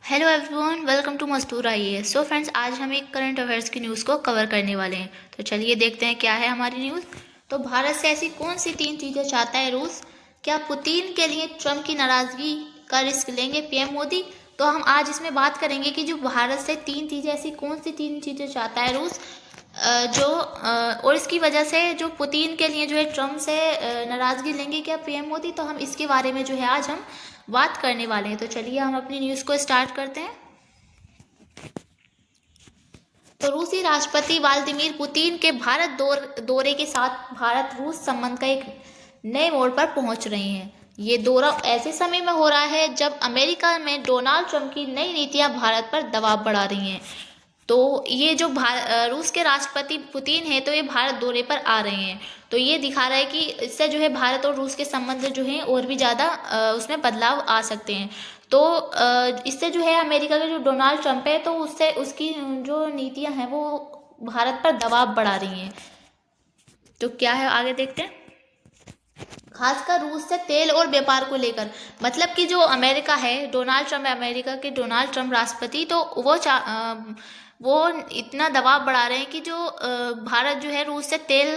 Hello everyone, welcome to Mastur IAS. So friends, आज हम एक करंट अफेयर्स की न्यूज़ को कवर करने वाले हैं। तो चलिए देखते हैं क्या है हमारी न्यूज़। तो भारत से ऐसी कौन सी 3 चीज़ें चाहता है रूस? क्या पुतिन के लिए ट्रम्प की नाराज़गी का रिस्क लेंगे पीएम मोदी? तो हम आज इसमें बात करेंगे कि जो भारत से 3 चीज़ें, ऐसी कौन सी 3 चीज़ें चाहता है रूस और इसकी वजह से जो पुतिन के लिए जो है ट्रम्प से नाराज़गी लेंगे क्या पीएम मोदी? तो हम इसके बारे में जो है आज हम बात करने वाले हैं। तो चलिए हम अपनी न्यूज़ को स्टार्ट करते हैं। तो रूसी राष्ट्रपति व्लादिमीर पुतिन के भारत दौरे के साथ भारत रूस संबंध का एक नए मोड़ पर पहुंच रहे हैं। ये दौरा ऐसे समय में हो रहा है जब अमेरिका में डोनाल्ड ट्रंप की नई नीतियां भारत पर दबाव बढ़ा रही हैं। तो ये जो रूस के राष्ट्रपति पुतिन है, तो ये भारत दौरे पर आ रहे हैं। तो ये दिखा रहा है कि इससे जो है भारत और रूस के संबंध जो हैं और भी ज़्यादा उसमें बदलाव आ सकते हैं। तो इससे जो है अमेरिका के जो डोनाल्ड ट्रंप है, तो उससे उसकी जो नीतियां हैं वो भारत पर दबाव बढ़ा रही हैं। तो क्या है आगे देखते हैं। खासकर रूस से तेल और व्यापार को लेकर, मतलब कि जो अमेरिका है, डोनाल्ड ट्रंप, अमेरिका के डोनाल्ड ट्रंप राष्ट्रपति, तो वो इतना दबाव बढ़ा रहे हैं कि जो भारत जो है रूस से तेल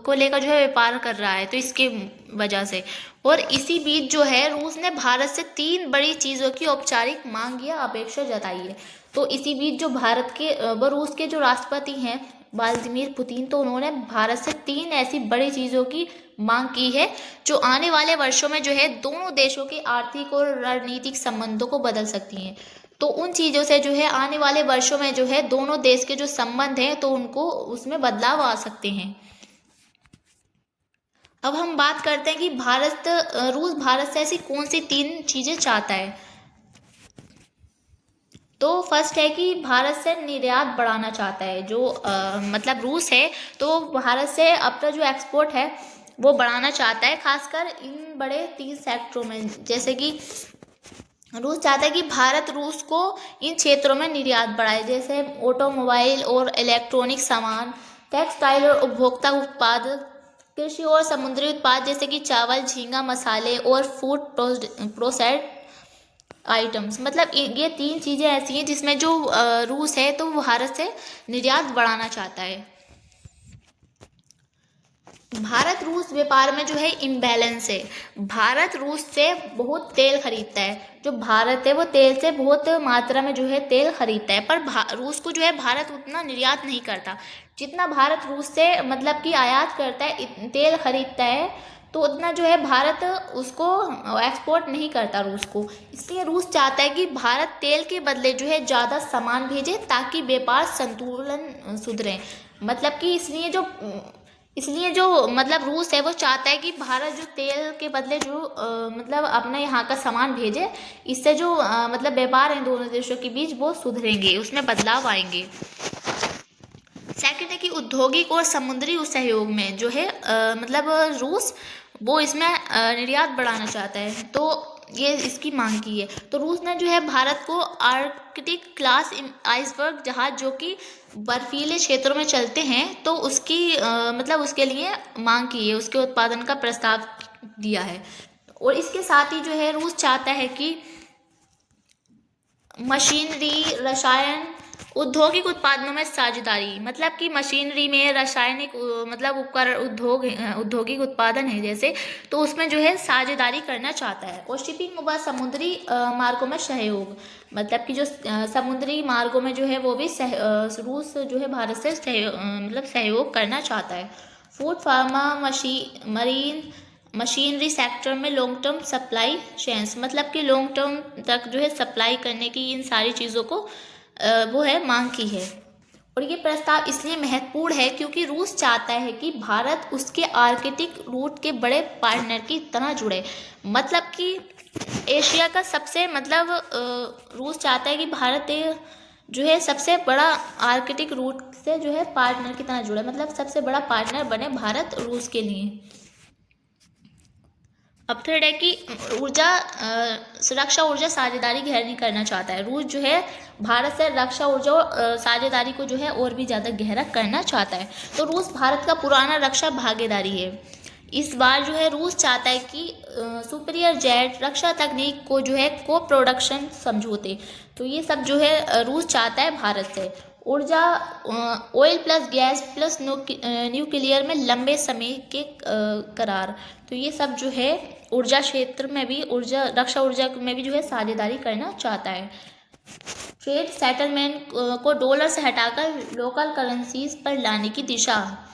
को लेकर जो है व्यापार कर रहा है, तो इसके वजह से। और इसी बीच जो है रूस ने भारत से 3 बड़ी चीज़ों की औपचारिक मांग या अपेक्षा जताई है। तो इसी बीच जो भारत के व रूस के जो राष्ट्रपति हैं व्लादिमीर पुतिन, तो उन्होंने भारत से 3 ऐसी बड़ी चीज़ों की मांग की है जो आने वाले वर्षों में जो है दोनों देशों के आर्थिक और रणनीतिक संबंधों को बदल सकती हैं। तो उन चीज़ों से जो है आने वाले वर्षों में जो है दोनों देश के जो संबंध हैं, तो उनको उसमें बदलाव आ सकते हैं। अब हम बात करते हैं कि रूस भारत से ऐसी कौन सी 3 चीज़ें चाहता है। तो फर्स्ट है कि भारत से निर्यात बढ़ाना चाहता है। जो मतलब रूस है, तो भारत से अपना जो एक्सपोर्ट है वो बढ़ाना चाहता है, खासकर इन बड़े 3 सेक्टरों में। जैसे कि रूस चाहता है कि भारत रूस को इन क्षेत्रों में निर्यात बढ़ाए, जैसे ऑटोमोबाइल और इलेक्ट्रॉनिक सामान, टेक्सटाइल और उपभोक्ता उत्पाद, कृषि और समुद्री उत्पाद जैसे कि चावल, झींगा, मसाले और फूड प्रोसेस्ड आइटम्स। मतलब ये 3 चीज़ें ऐसी हैं जिसमें जो रूस है, तो वो भारत से निर्यात बढ़ाना चाहता है। भारत रूस व्यापार में जो है इम्बैलेंस है। भारत रूस से बहुत तेल खरीदता है। जो भारत है वो तेल से बहुत मात्रा में जो है तेल खरीदता है, पर रूस को जो है भारत उतना निर्यात नहीं करता जितना भारत रूस से मतलब कि आयात करता है, तेल खरीदता है, तो उतना जो है भारत उसको एक्सपोर्ट नहीं करता रूस को। इसलिए रूस चाहता है कि भारत तेल के बदले जो है ज़्यादा सामान भेजे ताकि व्यापार संतुलन सुधरे। मतलब कि इसलिए जो मतलब रूस है वो चाहता है कि भारत जो तेल के बदले जो मतलब अपने यहाँ का सामान भेजे, इससे जो मतलब व्यापार है दोनों देशों के बीच वो सुधरेंगे, उसमें बदलाव आएंगे। सेकंड है कि औद्योगिक और समुद्री सहयोग में जो है मतलब रूस वो इसमें निर्यात बढ़ाना चाहता है। तो ये इसकी मांग की है। तो रूस ने जो है भारत को आर्कटिक क्लास आइसबर्ग जहाज जो कि बर्फीले क्षेत्रों में चलते हैं, तो उसकी मतलब उसके लिए मांग की है, उसके उत्पादन का प्रस्ताव दिया है। और इसके साथ ही जो है रूस चाहता है कि मशीनरी, रसायन, औद्योगिक उत्पादनों में साझेदारी, मतलब कि मशीनरी में रासायनिक मतलब उपकरण औद्योगिक उत्पादन है जैसे, तो उसमें जो है साझेदारी करना चाहता है। और शिपिंग व समुद्री मार्गों में सहयोग, मतलब कि जो समुद्री मार्गों में जो है वो भी रूस जो है भारत से मतलब सहयोग करना चाहता है। Food, pharma, marine, machinery sector में लॉन्ग टर्म सप्लाई चेन्स, मतलब कि लॉन्ग टर्म तक जो है सप्लाई करने की इन सारी चीज़ों को वो है मांग की है। और ये प्रस्ताव इसलिए महत्वपूर्ण है क्योंकि रूस चाहता है कि भारत उसके आर्कटिक रूट के बड़े पार्टनर की तरह जुड़े। मतलब कि एशिया का सबसे मतलब रूस चाहता है कि भारत जो है सबसे बड़ा आर्कटिक रूट से जो है पार्टनर की तरह जुड़े, मतलब सबसे बड़ा पार्टनर बने भारत रूस के लिए। अब थर्ड है कि रक्षा ऊर्जा साझेदारी गहरी करना चाहता है। रूस जो है भारत से रक्षा ऊर्जा साझेदारी को जो है और भी ज़्यादा गहरा करना चाहता है। तो रूस भारत का पुराना रक्षा भागीदारी है। इस बार जो है रूस चाहता है कि सुपीरियर जेट रक्षा तकनीक को जो है को प्रोडक्शन समझौते, तो ये सब जो है रूस चाहता है भारत से। ऊर्जा, oil plus gas plus nuclear में लंबे समय के करार, तो ये सब जो है ऊर्जा क्षेत्र में भी, ऊर्जा रक्षा ऊर्जा में भी जो है साझेदारी करना चाहता है। ट्रेड सेटलमेंट को डॉलर से हटाकर लोकल करेंसीज पर लाने की दिशा।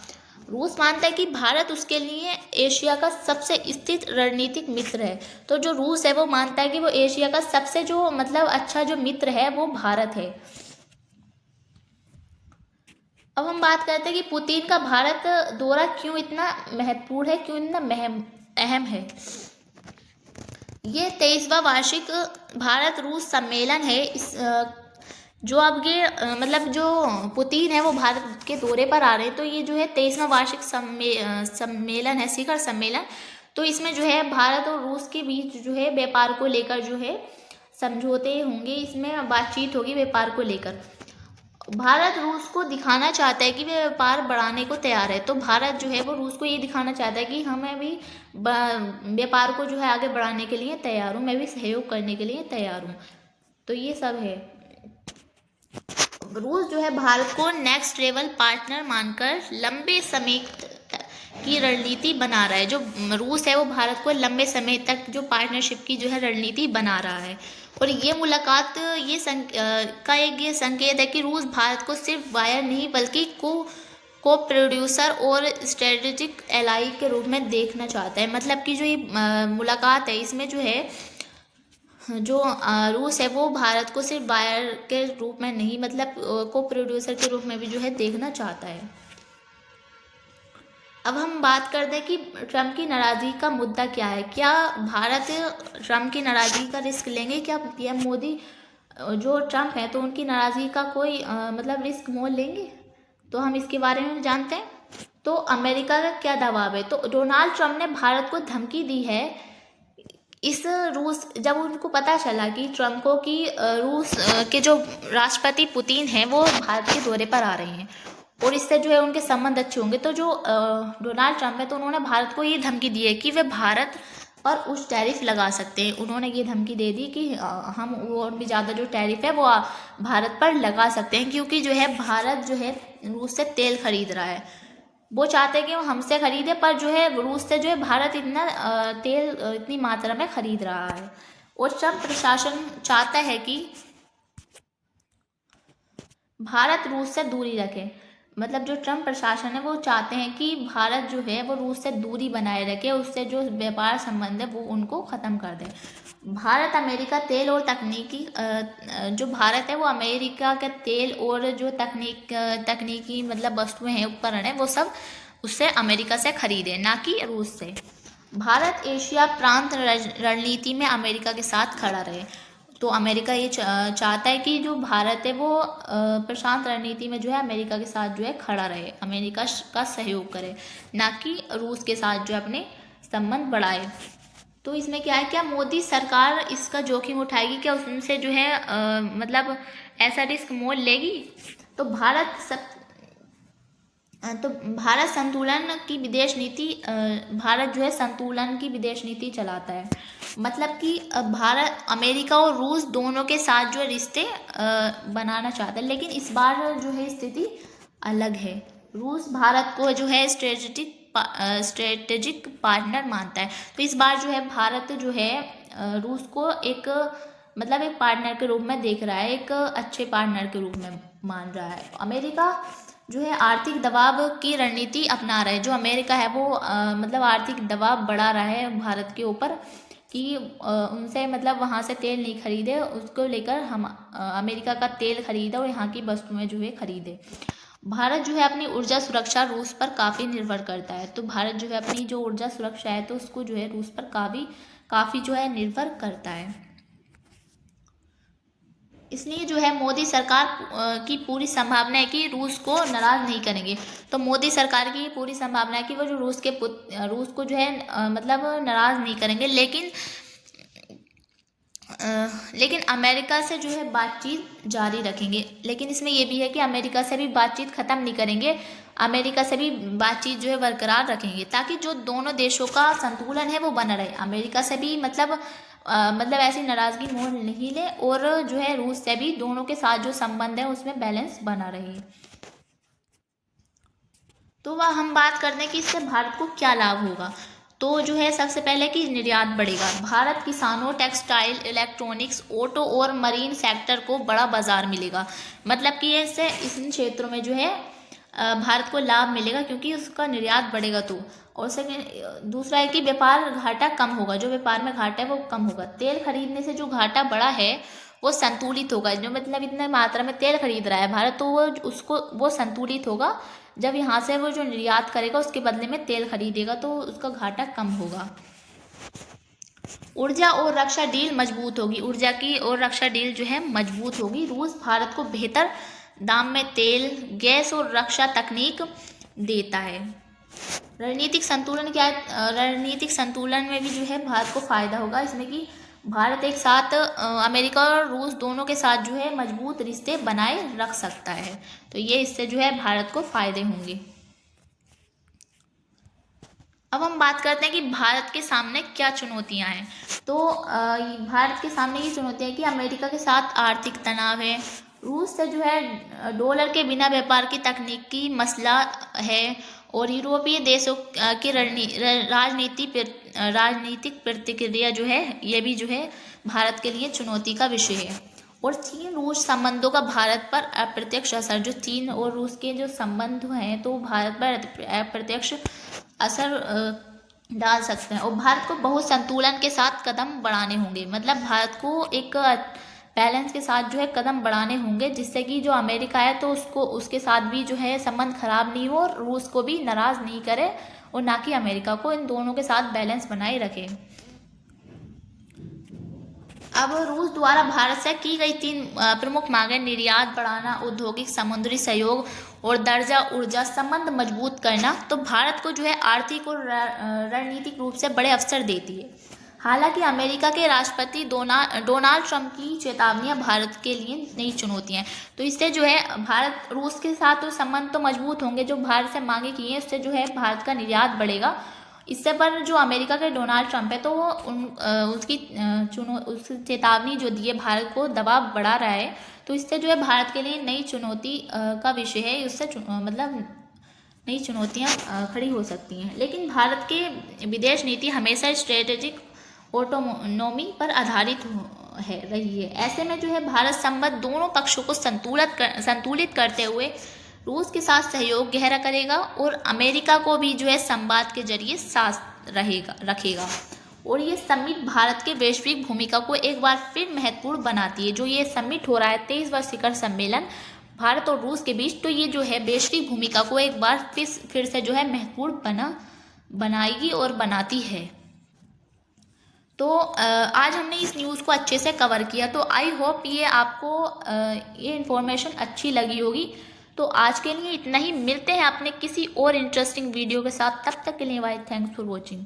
रूस मानता है कि भारत उसके लिए एशिया का सबसे स्थित रणनीतिक मित्र है। तो जो रूस है वो मानता है कि वो एशिया का सबसे जो मतलब अच्छा जो मित्र है वो भारत है। अब हम बात करते हैं कि पुतिन का भारत दौरा क्यों इतना महत्वपूर्ण है, क्यों इतना अहम है। ये 23वां वार्षिक भारत रूस सम्मेलन है। इस जो अब ये मतलब जो पुतिन है वो भारत के दौरे पर आ रहे हैं, तो ये जो है 23वां वार्षिक सम्मेलन है, शिखर सम्मेलन। तो इसमें जो है भारत और रूस के बीच जो है व्यापार को लेकर जो है समझौते होंगे, इसमें बातचीत होगी व्यापार को लेकर। भारत रूस को दिखाना चाहता है कि वे व्यापार बढ़ाने को तैयार है। तो भारत जो है वो रूस को ये दिखाना चाहता है कि हमें भी व्यापार को जो है आगे बढ़ाने के लिए तैयार हूँ, मैं भी सहयोग करने के लिए तैयार हूँ। तो ये सब है। रूस जो है भारत को नेक्स्ट लेवल पार्टनर मानकर लंबे समय की रणनीति बना रहा है। जो रूस है वो भारत को लंबे समय तक जो पार्टनरशिप की जो है रणनीति बना रहा है। और ये मुलाकात का एक ये संकेत है कि रूस भारत को सिर्फ बायर नहीं बल्कि को प्रोड्यूसर और स्ट्रेटेजिक एलाई के रूप में देखना चाहता है। मतलब कि जो ये मुलाकात है इसमें जो है जो रूस है वो भारत को सिर्फ बायर के रूप में नहीं मतलब को प्रोड्यूसर के रूप में भी जो है देखना चाहता है। अब हम बात करते हैं कि ट्रम्प की नाराज़गी का मुद्दा क्या है। क्या भारत ट्रम्प की नाराज़गी का रिस्क लेंगे? क्या पीएम मोदी जो ट्रम्प है तो उनकी नाराज़गी का कोई मतलब रिस्क मोल लेंगे? तो हम इसके बारे में जानते हैं। तो अमेरिका का क्या दबाव है? तो डोनाल्ड ट्रम्प ने भारत को धमकी दी है। इस रूस जब उनको पता चला कि ट्रम्प को कि रूस के जो राष्ट्रपति पुतिन हैं वो भारत के दौरे पर आ रहे हैं और इससे जो है उनके संबंध अच्छे होंगे, तो जो डोनाल्ड ट्रम्प है तो उन्होंने भारत को ये धमकी दी है कि वे भारत पर उस टैरिफ लगा सकते हैं। उन्होंने ये धमकी दे दी कि हम और भी ज़्यादा जो टैरिफ है वो भारत पर लगा सकते हैं, क्योंकि जो है भारत जो है रूस से तेल खरीद रहा है। वो चाहते हैं कि वो हमसे खरीदे, पर जो है रूस से जो है भारत इतना तेल इतनी मात्रा में खरीद रहा है। और ट्रम्प प्रशासन चाहता है कि भारत रूस से दूरी रखे। मतलब जो ट्रम्प प्रशासन है वो चाहते हैं कि भारत जो है वो रूस से दूरी बनाए रखे, उससे जो व्यापार संबंध है वो उनको ख़त्म कर दे। भारत अमेरिका तेल और तकनीकी जो भारत है वो अमेरिका के तेल और जो तकनीकी मतलब वस्तुएं हैं, उपकरण है, वो सब उससे अमेरिका से खरीदे, ना कि रूस से। भारत एशिया प्रांत रणनीति में अमेरिका के साथ खड़ा रहे। तो अमेरिका ये चाहता है कि जो भारत है वो प्रशांत रणनीति में जो है अमेरिका के साथ जो है खड़ा रहे, अमेरिका का सहयोग करे, ना कि रूस के साथ जो अपने संबंध बढ़ाए। तो इसमें क्या है, क्या मोदी सरकार इसका जोखिम उठाएगी? क्या उनसे जो है मतलब ऐसा रिस्क मोल लेगी? तो भारत संतुलन की विदेश नीति भारत जो है संतुलन की विदेश नीति चलाता है। मतलब कि भारत अमेरिका और रूस दोनों के साथ जो रिश्ते बनाना चाहता है, लेकिन इस बार जो है स्थिति अलग है। रूस भारत को जो है स्ट्रेटेजिक पार्टनर मानता है। तो इस बार जो है भारत जो है रूस को एक मतलब एक पार्टनर के रूप में देख रहा है, एक अच्छे पार्टनर के रूप में मान रहा है। अमेरिका जो है आर्थिक दबाव की रणनीति अपना रहा है। जो अमेरिका है वो मतलब आर्थिक दबाव बढ़ा रहा है भारत के ऊपर कि उनसे मतलब वहाँ से तेल नहीं खरीदे, उसको लेकर हम अमेरिका का तेल खरीदे और यहाँ की वस्तुएं जो है खरीदे। भारत जो है अपनी ऊर्जा सुरक्षा रूस पर काफ़ी निर्भर करता है। तो भारत जो है अपनी जो ऊर्जा सुरक्षा है तो उसको जो है रूस पर काफ़ी जो है निर्भर करता है। इसलिए जो है मोदी सरकार की पूरी संभावना है कि रूस को नाराज़ नहीं करेंगे। तो मोदी सरकार की पूरी संभावना है कि वो जो रूस को जो है मतलब नाराज़ नहीं करेंगे, लेकिन अमेरिका से जो है बातचीत जारी रखेंगे। लेकिन इसमें ये भी है कि अमेरिका से भी बातचीत ख़त्म नहीं करेंगे। अमेरिका से भी बातचीत जो है बरकरार रखेंगे, ताकि जो दोनों देशों का संतुलन है वो बना रहे। अमेरिका से भी मतलब ऐसी नाराज़गी मोल नहीं ले, और जो है रूस से भी, दोनों के साथ जो संबंध है उसमें बैलेंस बना रहे। तो वह हम बात करते हैं कि इससे भारत को क्या लाभ होगा। तो जो है सबसे पहले कि निर्यात बढ़ेगा। भारत किसानों, टेक्सटाइल, इलेक्ट्रॉनिक्स, ऑटो और मरीन सेक्टर को बड़ा बाजार मिलेगा। मतलब कि इससे इन क्षेत्रों में जो है भारत को लाभ मिलेगा, क्योंकि उसका निर्यात बढ़ेगा। तो और सेकेंड दूसरा है कि व्यापार घाटा कम होगा। जो व्यापार में घाटा है वो कम होगा। तेल खरीदने से जो घाटा बढ़ा है वो संतुलित होगा। जो मतलब इतने मात्रा में तेल खरीद रहा है भारत, तो वो संतुलित होगा जब यहाँ से वो जो निर्यात करेगा उसके बदले में तेल खरीदेगा, तो उसका घाटा कम होगा। ऊर्जा और रक्षा डील मजबूत होगी। ऊर्जा की और रक्षा डील जो है मजबूत होगी। रूस भारत को बेहतर दाम में तेल, गैस और रक्षा तकनीक देता है। रणनीतिक संतुलन क्या है? रणनीतिक संतुलन में भी जो है भारत को फायदा होगा, इसमें कि भारत एक साथ अमेरिका और रूस दोनों के साथ जो है मजबूत रिश्ते बनाए रख सकता है। तो ये इससे जो है भारत को फायदे होंगे। अब हम बात करते हैं कि भारत के सामने क्या चुनौतियां हैं। तो भारत के सामने ये चुनौतियां हैं कि अमेरिका के साथ आर्थिक तनाव है, रूस से जो है डॉलर के बिना व्यापार की तकनीकी मसला है, और यूरोपीय देशों की राजनीतिक प्रतिक्रिया जो है ये भी जो है भारत के लिए चुनौती का विषय है। और चीन रूस संबंधों का भारत पर अप्रत्यक्ष असर। जो चीन और रूस के जो संबंध हैं तो भारत पर अप्रत्यक्ष असर डाल सकते हैं। और भारत को बहुत संतुलन के साथ कदम बढ़ाने होंगे। मतलब भारत को एक बैलेंस के साथ जो है कदम बढ़ाने होंगे, जिससे कि जो अमेरिका है तो उसके साथ भी जो है संबंध खराब नहीं हो, और रूस को भी नाराज़ नहीं करे, और ना कि अमेरिका को। इन दोनों के साथ बैलेंस बनाए रखे। अब रूस द्वारा भारत से की गई 3 प्रमुख मांगें: निर्यात बढ़ाना, औद्योगिक समुद्री सहयोग और दर्जा ऊर्जा संबंध मजबूत करना, तो भारत को जो है आर्थिक और रणनीतिक रूप से बड़े अवसर देती है। हालांकि अमेरिका के राष्ट्रपति डोनाल्ड ट्रंप की चेतावनियां भारत के लिए नई चुनौतियां हैं। तो इससे जो है भारत रूस के साथ तो संबंध तो मजबूत होंगे, जो भारत से मांगे की हैं उससे जो है भारत का निर्यात बढ़ेगा। इससे पर जो अमेरिका के डोनाल्ड ट्रंप है तो वो उसकी चेतावनी जो दी है, भारत को दबाव बढ़ा रहा है, तो इससे जो है भारत के लिए नई चुनौती का विषय है। उससे मतलब नई चुनौतियां खड़ी हो सकती हैं। लेकिन भारत की विदेश नीति हमेशा स्ट्रेटेजिक ऑटोनोमी पर आधारित रही है। ऐसे में जो है भारत संबंध दोनों पक्षों को संतुलित करते हुए रूस के साथ सहयोग गहरा करेगा, और अमेरिका को भी जो है संवाद के जरिए साथ रखेगा। और ये समिट भारत के वैश्विक भूमिका को एक बार फिर महत्वपूर्ण बनाती है। जो ये समिट हो रहा है 23वां शिखर सम्मेलन भारत और रूस के बीच, तो ये जो है वैश्विक भूमिका को एक बार फिर से जो है महत्वपूर्ण बनाएगी और बनाती है। तो आज हमने इस न्यूज़ को अच्छे से कवर किया। तो आई होप ये आपको ये इन्फॉर्मेशन अच्छी लगी होगी। तो आज के लिए इतना ही। मिलते हैं अपने किसी और इंटरेस्टिंग वीडियो के साथ। तब तक के लिए बाय। Thanks for watching.